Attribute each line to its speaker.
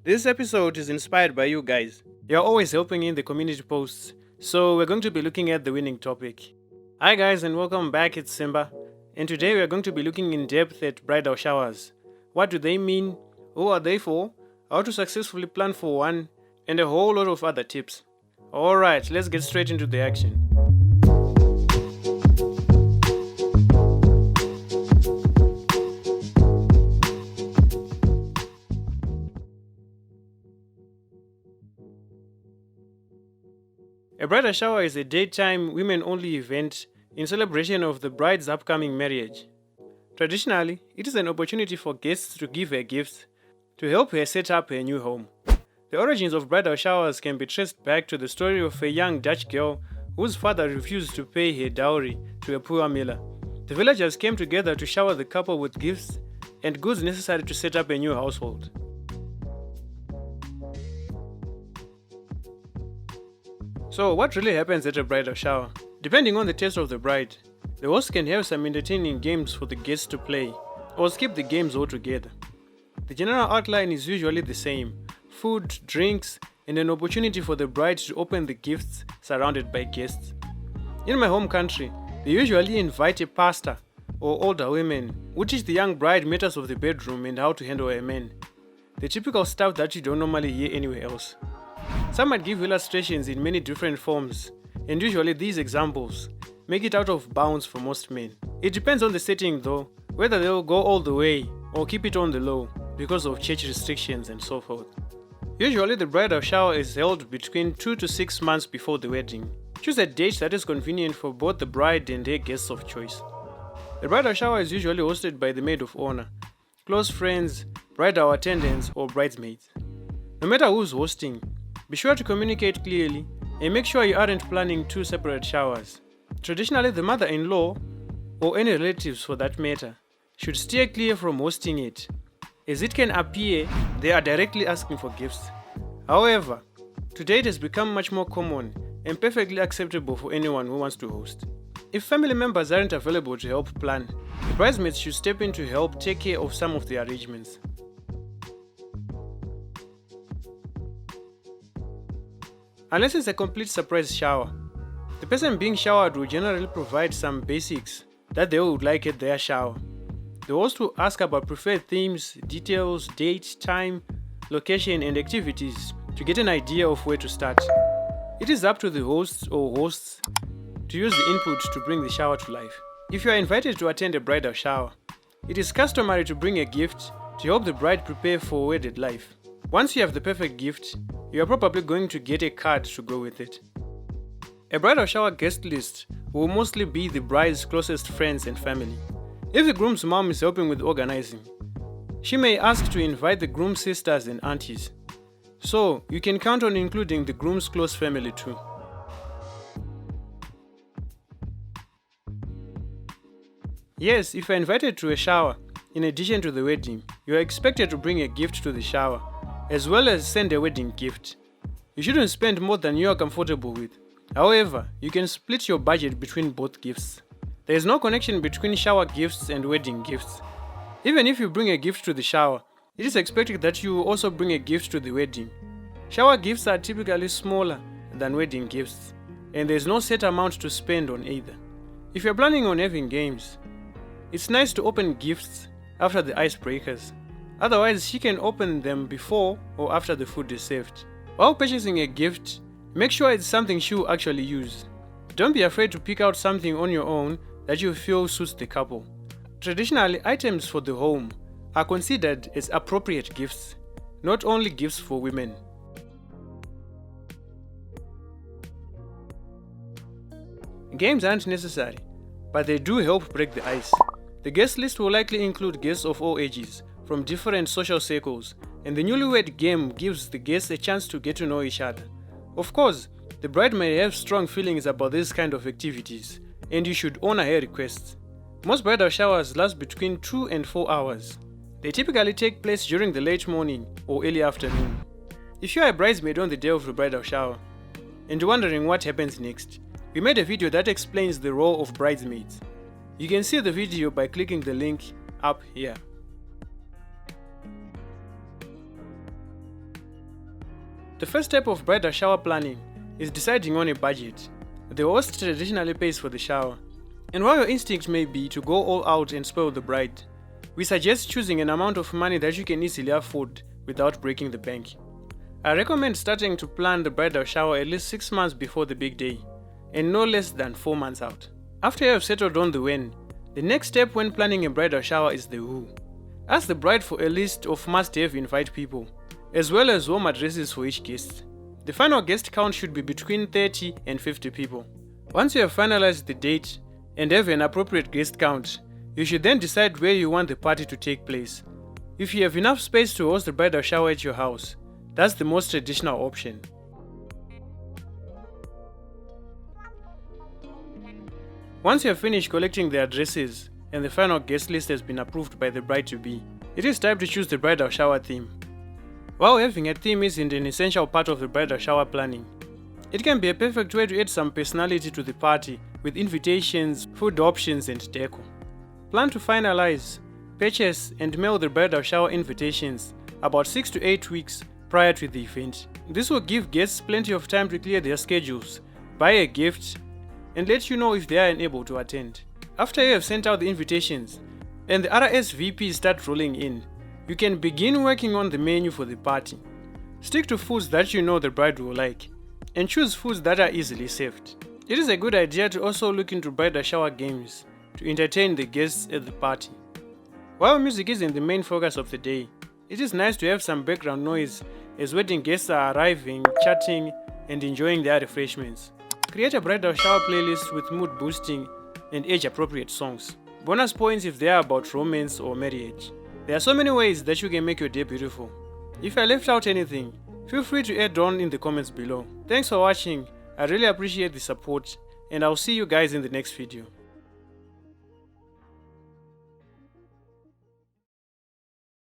Speaker 1: This episode is inspired by you guys. You're always helping in the community posts, so we're going to be looking at the winning topic. Hi guys and welcome back, it's Simba. And today we are going to be looking in depth at bridal showers. What do they mean? Who are they for? How to successfully plan for one? And a whole lot of other tips. Alright, let's get straight into the action. A bridal shower is a daytime, women-only event in celebration of the bride's upcoming marriage. Traditionally, it is an opportunity for guests to give her gifts to help her set up her new home. The origins of bridal showers can be traced back to the story of a young Dutch girl whose father refused to pay her dowry to a poor miller. The villagers came together to shower the couple with gifts and goods necessary to set up a new household. So, what really happens at a bridal shower? Depending on the taste of the bride, the host can have some entertaining games for the guests to play, or skip the games altogether. The general outline is usually the same: food, drinks, and an opportunity for the bride to open the gifts surrounded by guests. In my home country, they usually invite a pastor or older women who teach the young bride matters of the bedroom and how to handle a man. The typical stuff that you don't normally hear anywhere else. Some might give illustrations in many different forms, and usually these examples make it out of bounds for most men. It depends on the setting though, whether they'll go all the way or keep it on the low because of church restrictions and so forth. Usually the bridal shower is held between 2 to 6 months before the wedding. Choose a date that is convenient for both the bride and her guests of choice. The bridal shower is usually hosted by the maid of honor, close friends, bridal attendants, or bridesmaids. No matter who's hosting, be sure to communicate clearly and make sure you aren't planning two separate showers. Traditionally, the mother-in-law, or any relatives for that matter, should steer clear from hosting it, as it can appear they are directly asking for gifts. However, today it has become much more common and perfectly acceptable for anyone who wants to host. If family members aren't available to help plan, the bridesmaids should step in to help take care of some of the arrangements. Unless it's a complete surprise shower, the person being showered will generally provide some basics that they would like at their shower. The host will ask about preferred themes, details, date, time, location, and activities to get an idea of where to start. It is up to the hosts or hosts to use the input to bring the shower to life. If you are invited to attend a bridal shower, it is customary to bring a gift to help the bride prepare for wedded life. Once you have the perfect gift, you are probably going to get a card to go with it. A bridal shower guest list will mostly be the bride's closest friends and family. If the groom's mom is helping with organizing, she may ask to invite the groom's sisters and aunties. So, you can count on including the groom's close family too. Yes, if you're invited to a shower, in addition to the wedding, you are expected to bring a gift to the shower, as well as send a wedding gift. You shouldn't spend more than you are comfortable with. However, you can split your budget between both gifts. There is no connection between shower gifts and wedding gifts. Even if you bring a gift to the shower, it is expected that you will also bring a gift to the wedding. Shower gifts are typically smaller than wedding gifts, and there is no set amount to spend on either. If you're planning on having games, it's nice to open gifts after the icebreakers. Otherwise, she can open them before or after the food is served. While purchasing a gift, make sure it's something she will actually use. Don't be afraid to pick out something on your own that you feel suits the couple. Traditionally, items for the home are considered as appropriate gifts, not only gifts for women. Games aren't necessary, but they do help break the ice. The guest list will likely include guests of all ages, from different social circles, and the newlywed game gives the guests a chance to get to know each other. Of course, the bride may have strong feelings about this kind of activities, and you should honor her requests. Most bridal showers last between 2 and 4 hours. They typically take place during the late morning or early afternoon. If you are a bridesmaid on the day of the bridal shower, and you're wondering what happens next, we made a video that explains the role of bridesmaids. You can see the video by clicking the link up here. The first step of bridal shower planning is deciding on a budget. The host traditionally pays for the shower, and while your instinct may be to go all out and spoil the bride, we suggest choosing an amount of money that you can easily afford without breaking the bank. I recommend starting to plan the bridal shower at least 6 months before the big day, and no less than 4 months out. After you have settled on the when, the next step when planning a bridal shower is the who. Ask the bride for a list of must-have invite people, as well as warm addresses for each guest. The final guest count should be between 30 and 50 people. Once you have finalized the date and have an appropriate guest count, you should then decide where you want the party to take place. If you have enough space to host the bridal shower at your house, that's the most traditional option. Once you have finished collecting the addresses and the final guest list has been approved by the bride-to-be, it is time to choose the bridal shower theme. While having a theme isn't an essential part of the bridal shower planning, it can be a perfect way to add some personality to the party with invitations, food options, and decor. Plan to finalize, purchase, and mail the bridal shower invitations about 6 to 8 weeks prior to the event. This will give guests plenty of time to clear their schedules, buy a gift, and let you know if they are unable to attend. After you have sent out the invitations and the RSVPs start rolling in, you can begin working on the menu for the party. Stick to foods that you know the bride will like, and choose foods that are easily served. It is a good idea to also look into bridal shower games to entertain the guests at the party. While music isn't the main focus of the day, it is nice to have some background noise as wedding guests are arriving, chatting, and enjoying their refreshments. Create a bridal shower playlist with mood-boosting and age-appropriate songs. Bonus points if they are about romance or marriage. There are so many ways that you can make your day beautiful. If I left out anything, feel free to add on in the comments below. Thanks for watching, I really appreciate the support, and I'll see you guys in the next video.